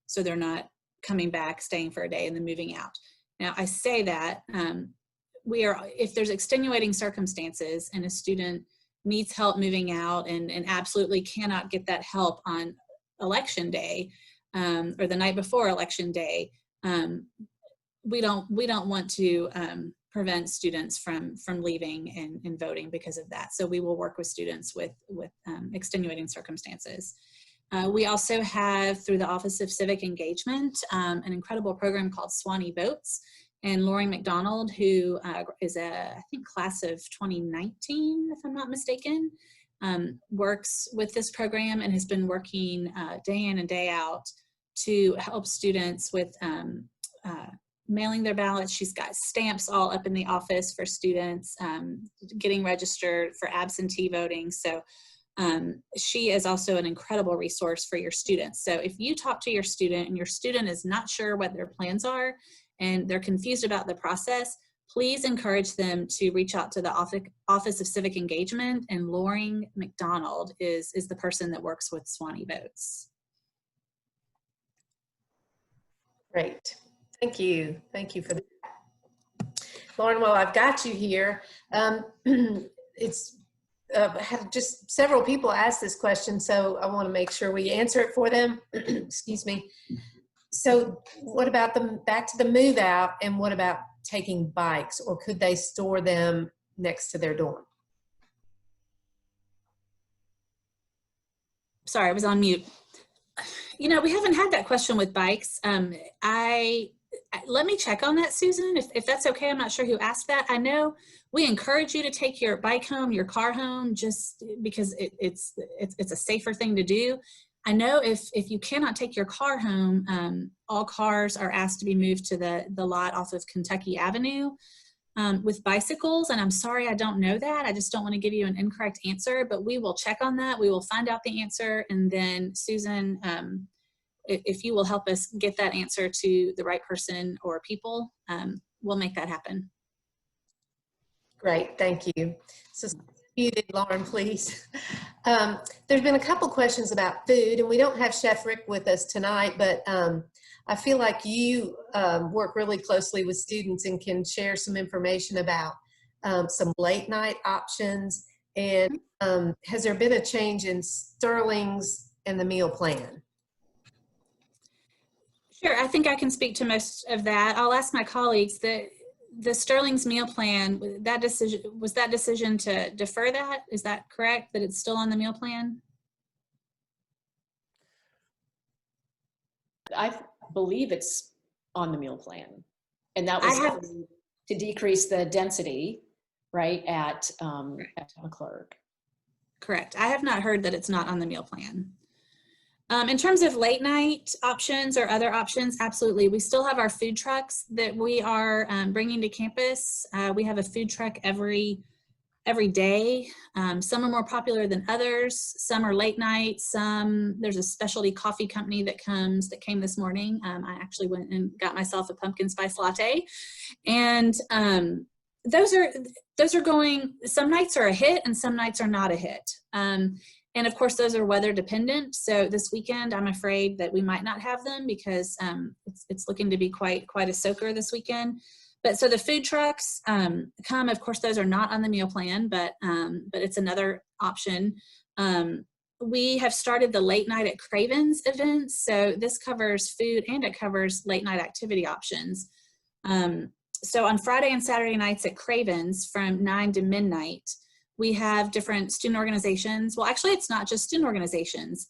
so they're not coming back, staying for a day, and then moving out. Now, I say that if there's extenuating circumstances and a student needs help moving out and absolutely cannot get that help on election day or the night before election day, we don't want to prevent students from leaving and voting because of that. So we will work with students with extenuating circumstances. We also have, through the Office of Civic Engagement, an incredible program called Sewanee Votes. And Lauren McDonald, who is I think class of 2019, if I'm not mistaken, works with this program and has been working day in and day out to help students with mailing their ballots. She's got stamps all up in the office for students, getting registered for absentee voting. So she is also an incredible resource for your students. So if you talk to your student and your student is not sure what their plans are and they're confused about the process, please encourage them to reach out to the Office of Civic Engagement, and Lauren McDonald is the person that works with Sewanee Votes. great. Thank you. Thank you for that. Lauren, while I've got you here, have just several people asked this question, so I want to make sure we answer it for them. Excuse me. So what about back to the move out, and what about taking bikes, or could they store them next to their dorm? Sorry, I was on mute. You know, we haven't had that question with bikes. Let me check on that, Susan, if that's okay. I'm not sure who asked that. I know we encourage you to take your bike home, your car home, just because it's a safer thing to do. I know if you cannot take your car home, all cars are asked to be moved to the lot off of Kentucky Avenue. With bicycles, and I'm sorry I don't know that. I just don't want to give you an incorrect answer, but we will check on that. We will find out the answer, and then Susan, if you will help us get that answer to the right person or people, we'll make that happen. Great, thank you. So Muted, Lauren, please. There's been a couple questions about food, and we don't have Chef Rick with us tonight, but I feel like you work really closely with students and can share some information about some late night options. And has there been a change in Sterling's and the meal plan? Sure, I think I can speak to most of that. I'll ask my colleagues. The Sterling's meal plan, was that decision to defer that? Is that correct, that it's still on the meal plan? I believe it's on the meal plan. And that was to decrease the density, right, at Leclerc. Correct. I have not heard that it's not on the meal plan. In terms of late night options or other options, absolutely. We still have our food trucks that we are bringing to campus. We have a food truck every day. Some are more popular than others. Some are late night. There's a specialty coffee company that came this morning. I actually went and got myself a pumpkin spice latte. And those are going, some nights are a hit and some nights are not a hit. And of course, those are weather dependent. So this weekend, I'm afraid that we might not have them because it's looking to be quite a soaker this weekend. But so the food trucks come. Of course, those are not on the meal plan, but it's another option. We have started the late night at Craven's events. So this covers food and it covers late night activity options. So on Friday and Saturday nights at Craven's from 9 to midnight, we have different student organizations. Well, actually, it's not just student organizations.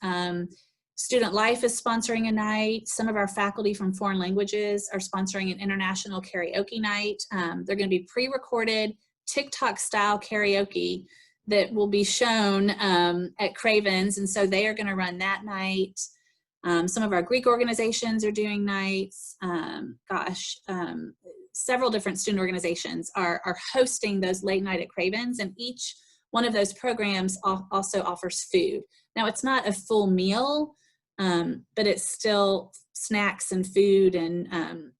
Student Life is sponsoring a night. Some of our faculty from foreign languages are sponsoring an international karaoke night. They're going to be pre-recorded TikTok-style karaoke that will be shown at Craven's, and so they are going to run that night. Some of our Greek organizations are doing nights. Several different student organizations are hosting those late night at Craven's, and each one of those programs also offers food. Now, it's not a full meal, but it's still snacks and food and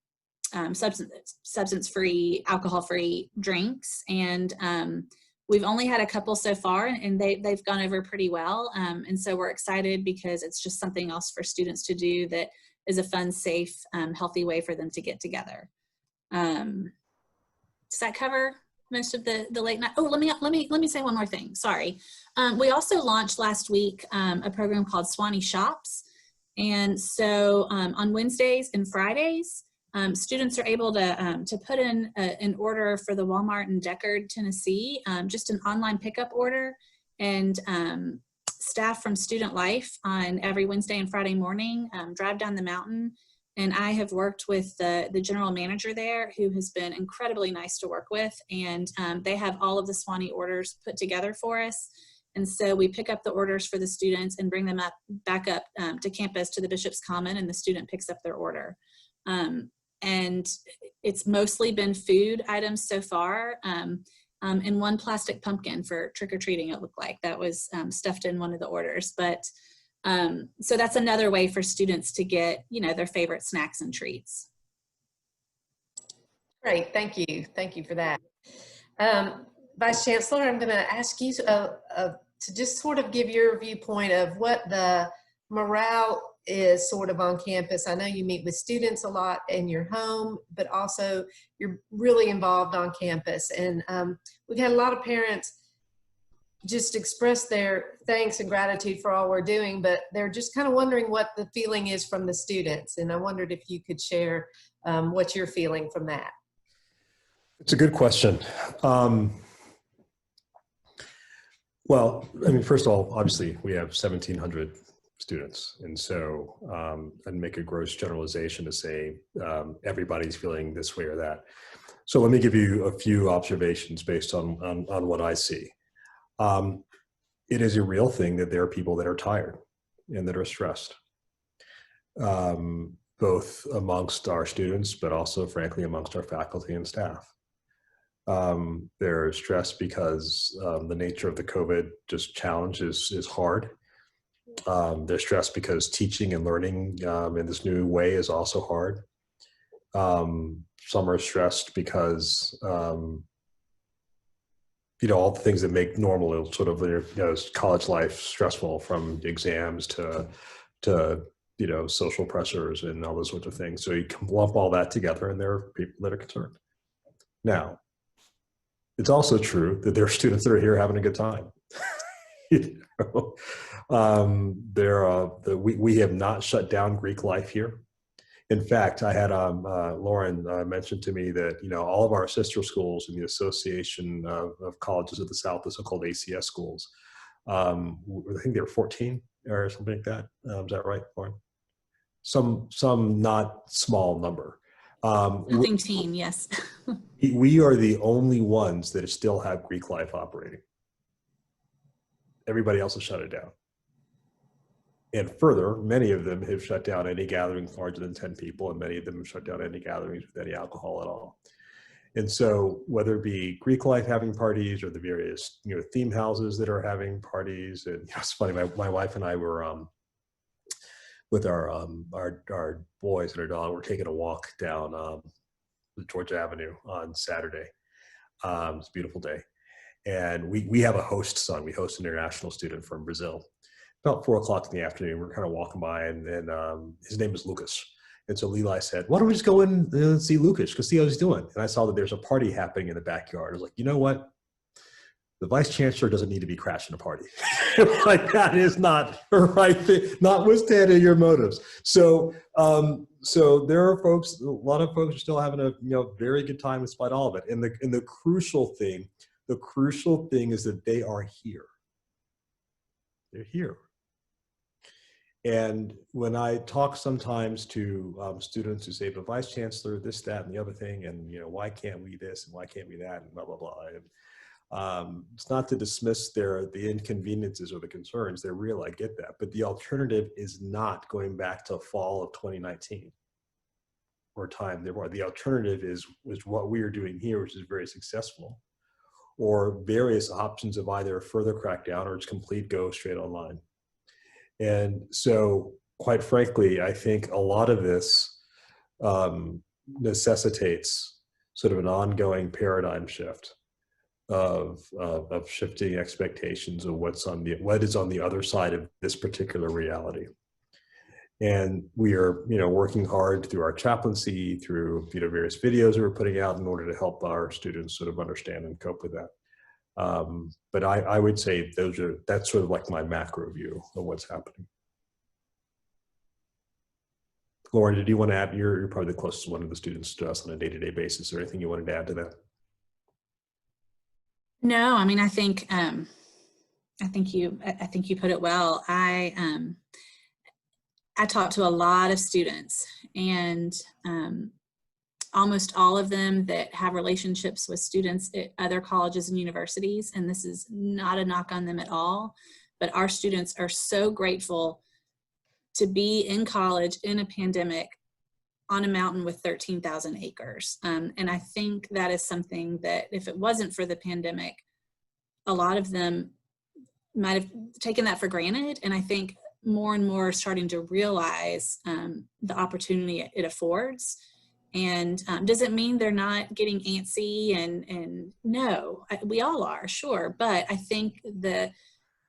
substance-free, alcohol-free drinks. And we've only had a couple so far, and they've gone over pretty well. And so we're excited because it's just something else for students to do that is a fun, safe, healthy way for them to get together. Does that cover most of the late night? Oh, let me say one more thing. Sorry. We also launched last week a program called Sewanee Shops. And so on Wednesdays and Fridays, students are able to put in an order for the Walmart in Deckard, Tennessee, just an online pickup order, and staff from Student Life on every Wednesday and Friday morning drive down the mountain. And I have worked with the general manager there, who has been incredibly nice to work with. And they have all of the Sewanee orders put together for us. And so we pick up the orders for the students and bring them back up to campus to the Bishop's Common, and the student picks up their order. And it's mostly been food items so far, and one plastic pumpkin for trick-or-treating, it looked like. That was stuffed in one of the orders. But so that's another way for students to get, their favorite snacks and treats. Great, thank you. Thank you for that. Vice Chancellor, I'm going to ask you to just sort of give your viewpoint of what the morale is sort of on campus. I know you meet with students a lot in your home, but also you're really involved on campus. And we've had a lot of parents just express their thanks and gratitude for all we're doing, but they're just kind of wondering what the feeling is from the students. And I wondered if you could share what you're feeling from that. It's a good question. Well, I mean, first of all, obviously we have 1,700 students. And so I'd make a gross generalization to say everybody's feeling this way or that. So let me give you a few observations based on what I see. It is a real thing that there are people that are tired and that are stressed, both amongst our students, but also frankly amongst our faculty and staff. They're stressed because the nature of the COVID challenge is hard. They're stressed because teaching and learning in this new way is also hard. Some are stressed because all the things that make normal sort of college life stressful, from exams to social pressures and all those sorts of things. So you can lump all that together, and there are people that are concerned. Now, it's also true that there are students that are here having a good time. We have not shut down Greek life here. In fact, I had Lauren mentioned to me that all of our sister schools in the Association of Colleges of the South, the so-called ACS schools, I think they were 14 or something like that. Is that right, Lauren? Some not small number. Nothing teen, yes. We are the only ones that still have Greek life operating. Everybody else has shut it down. And further, many of them have shut down any gatherings larger than 10 people, and many of them have shut down any gatherings with any alcohol at all. And so whether it be Greek life having parties, or the various theme houses that are having parties, and it's funny, my wife and I were with our boys and our dog, we're taking a walk down Georgia Avenue on Saturday. It's a beautiful day. And we have a host son. We host an international student from Brazil. About 4 o'clock in the afternoon, we're kind of walking by, and his name is Lucas. And so Levi said, why don't we just go in and see Lucas, because see how he's doing. And I saw that there's a party happening in the backyard. I was like, you know what? The Vice Chancellor doesn't need to be crashing a party. Like, that is not the right thing, notwithstanding your motives. So there are folks, a lot of folks are still having a very good time despite all of it. And the crucial thing is that they are here. They're here. And when I talk sometimes to students who say, but Vice Chancellor, this, that, and the other thing, and why can't we this and why can't we that, and blah, blah, blah. And it's not to dismiss the inconveniences or the concerns. They're real, I get that. But the alternative is not going back to fall of 2019 or time there were. The alternative is what we are doing here, which is very successful, or various options of either further crackdown or just complete go straight online. And so, quite frankly, I think a lot of this necessitates sort of an ongoing paradigm shift of shifting expectations of what is on the other side of this particular reality. And we are, working hard through our chaplaincy, through various videos that we're putting out in order to help our students sort of understand and cope with that. But I would say that's sort of like my macro view of what's happening. Lauren, did you want to add? You're probably the closest one of the students to us on a day-to-day basis. Is there anything you wanted to add to that? No, I mean, I think you put it well. I talked to a lot of students, and almost all of them that have relationships with students at other colleges and universities, and this is not a knock on them at all, but our students are so grateful to be in college in a pandemic on a mountain with 13,000 acres. And I think that is something that if it wasn't for the pandemic, a lot of them might have taken that for granted. And I think more and more are starting to realize the opportunity it affords. And does it mean they're not getting antsy? And no, we all are, sure. But I think the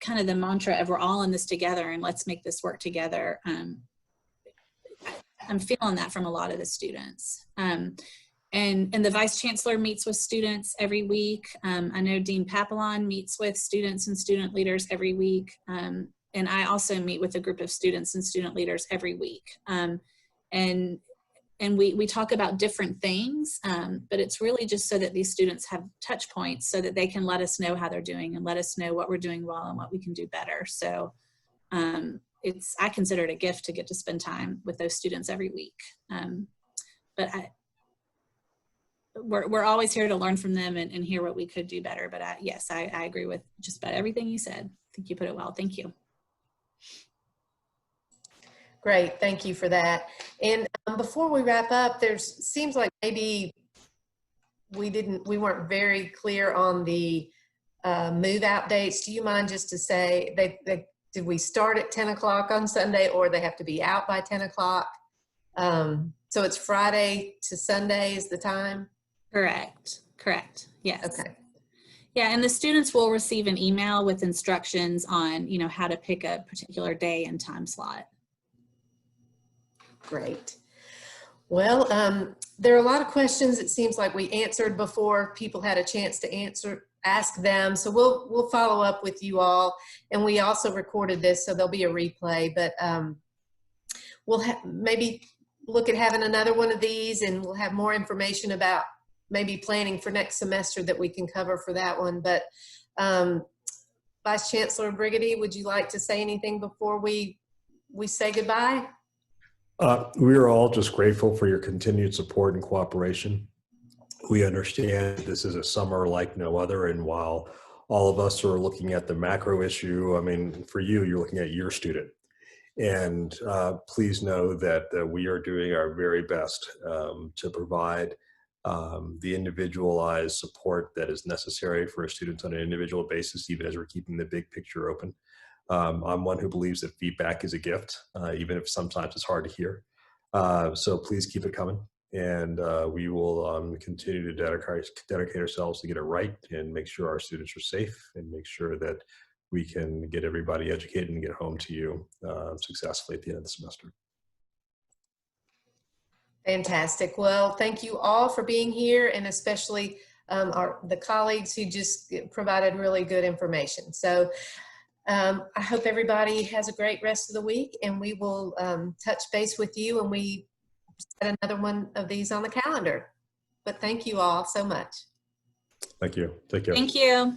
kind of the mantra of we're all in this together and let's make this work together. I'm feeling that from a lot of the students. And the Vice Chancellor meets with students every week. I know Dean Papillon meets with students and student leaders every week. And I also meet with a group of students and student leaders every week. And we talk about different things, but it's really just so that these students have touch points so that they can let us know how they're doing and let us know what we're doing well and what we can do better. So I consider it a gift to get to spend time with those students every week. But we're always here to learn from them and hear what we could do better. But yes, I agree with just about everything you said. I think you put it well. Thank you. Great, thank you for that. And before we wrap up, seems like maybe we weren't very clear on the move out dates. Do you mind just to say did we start at 10 o'clock on Sunday, or they have to be out by 10 o'clock? So it's Friday to Sunday is the time? Correct. Yes. Okay. Yeah, and the students will receive an email with instructions on, you know, how to pick a particular day and time slot. Great. Well, there are a lot of questions it seems like we answered before people had a chance to ask them. So we'll follow up with you all. And we also recorded this, so there'll be a replay, but we'll maybe look at having another one of these, and we'll have more information about maybe planning for next semester that we can cover for that one. But Vice Chancellor Brigety, would you like to say anything before we say goodbye? We are all just grateful for your continued support and cooperation. We understand this is a summer like no other, and while all of us are looking at the macro issue, I mean, for you, you're looking at your student. And please know that we are doing our very best to provide the individualized support that is necessary for students on an individual basis, even as we're keeping the big picture open. I'm one who believes that feedback is a gift, even if sometimes it's hard to hear. So please keep it coming, and we will continue to dedicate ourselves to get it right and make sure our students are safe and make sure that we can get everybody educated and get home to you successfully at the end of the semester. Fantastic. Well, thank you all for being here, and especially the colleagues who just provided really good information. So I hope everybody has a great rest of the week, and we will touch base with you when we set another one of these on the calendar. But thank you all so much. Thank you. Take care. Thank you.